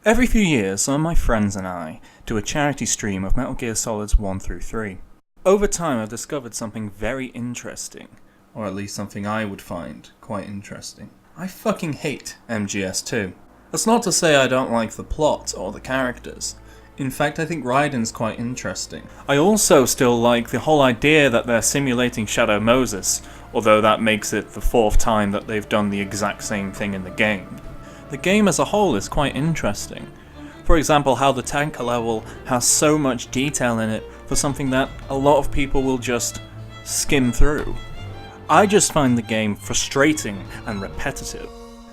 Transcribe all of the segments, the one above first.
Every few years, some of my friends and I do a charity stream of Metal Gear Solids 1 through 3. Over time, I've discovered something very interesting, or at least something I would find quite interesting. I fucking hate MGS 2. That's not to say I don't like the plot or the characters. In fact, I think Raiden's quite interesting. I also still like the whole idea that they're simulating Shadow Moses, although that makes it the fourth time that they've done the exact same thing in the game. The game as a whole is quite interesting. For example, how the tanker level has so much detail in it for something that a lot of people will just skim through. I just find the game frustrating and repetitive.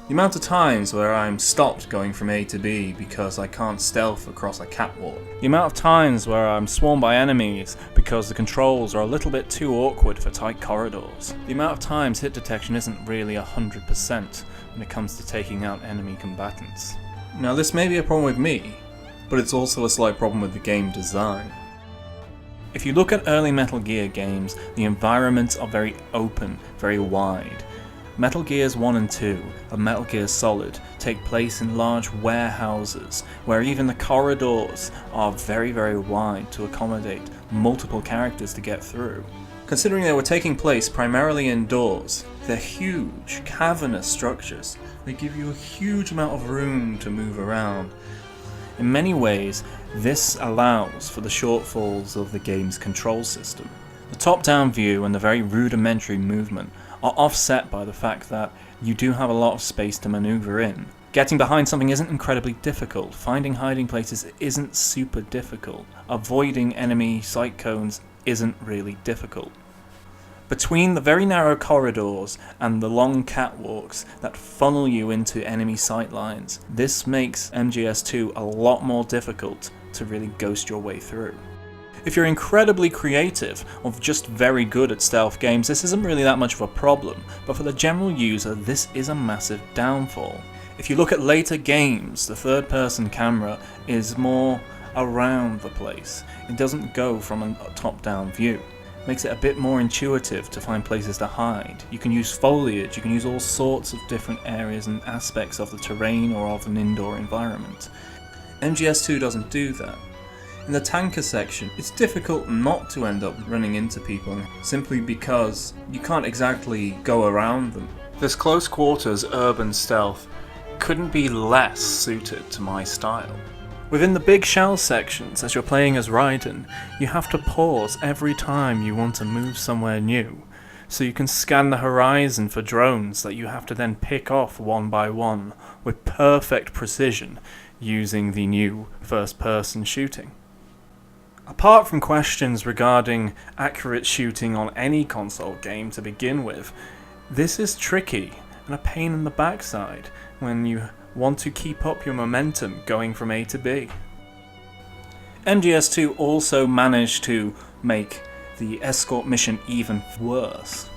The amount of times where I'm stopped going from A to B because I can't stealth across a catwalk. The amount of times where I'm swarmed by enemies because the controls are a little bit too awkward for tight corridors. The amount of times hit detection isn't really 100% when it comes to taking out enemy combatants. Now this may be a problem with me, but it's also a slight problem with the game design. If you look at early Metal Gear games, the environments are very open, very wide. Metal Gears 1 and 2 and Metal Gear Solid take place in large warehouses where even the corridors are very, very wide to accommodate multiple characters to get through. Considering they were taking place primarily indoors, they're huge, cavernous structures. They give you a huge amount of room to move around. In many ways, this allows for the shortfalls of the game's control system. The top-down view and the very rudimentary movement are offset by the fact that you do have a lot of space to maneuver in. Getting behind something isn't incredibly difficult, finding hiding places isn't super difficult, avoiding enemy sight cones isn't really difficult. Between the very narrow corridors and the long catwalks that funnel you into enemy sight lines, this makes MGS2 a lot more difficult to really ghost your way through. If you're incredibly creative or just very good at stealth games, this isn't really that much of a problem, but for the general user, this is a massive downfall. If you look at later games, the third-person camera is more around the place. It doesn't go from a top-down view. It makes it a bit more intuitive to find places to hide. You can use foliage, you can use all sorts of different areas and aspects of the terrain or of an indoor environment. MGS2 doesn't do that. In the tanker section, it's difficult not to end up running into people simply because you can't exactly go around them. This close quarters urban stealth couldn't be less suited to my style. Within the big shell sections, as you're playing as Raiden, you have to pause every time you want to move somewhere new, so you can scan the horizon for drones that you have to then pick off one by one with perfect precision using the new first-person shooting. Apart from questions regarding accurate shooting on any console game to begin with, this is tricky and a pain in the backside when you want to keep up your momentum going from A to B. MGS2 also managed to make the escort mission even worse.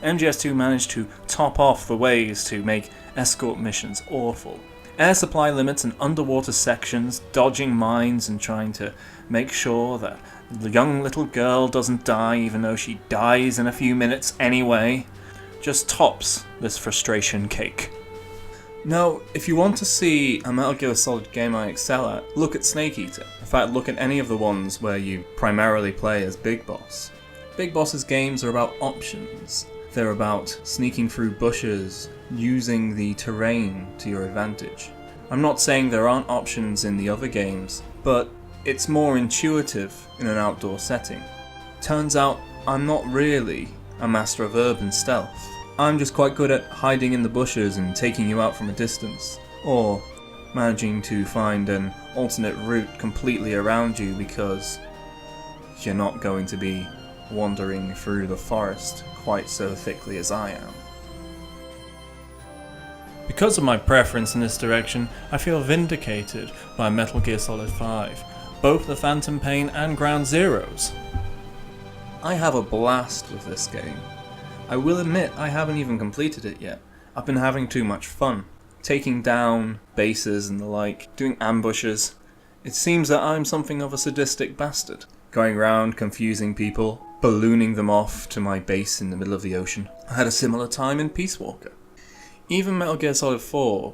MGS2 managed to top off the ways to make escort missions awful. Air supply limits and underwater sections, dodging mines and trying to make sure that the young little girl doesn't die even though she dies in a few minutes anyway, just tops this frustration cake. Now, if you want to see a Metal Gear Solid game I excel at, look at Snake Eater. In fact, look at any of the ones where you primarily play as Big Boss. Big Boss's games are about options. They're about sneaking through bushes, using the terrain to your advantage. I'm not saying there aren't options in the other games, but it's more intuitive in an outdoor setting. Turns out I'm not really a master of urban stealth. I'm just quite good at hiding in the bushes and taking you out from a distance, or managing to find an alternate route completely around you because you're not going to be wandering through the forest quite so thickly as I am. Because of my preference in this direction, I feel vindicated by Metal Gear Solid 5, both the Phantom Pain and Ground Zeroes. I have a blast with this game. I will admit I haven't even completed it yet. I've been having too much fun. Taking down bases and the like, doing ambushes. It seems that I'm something of a sadistic bastard. Going around confusing people, ballooning them off to my base in the middle of the ocean. I had a similar time in Peace Walker. Even Metal Gear Solid 4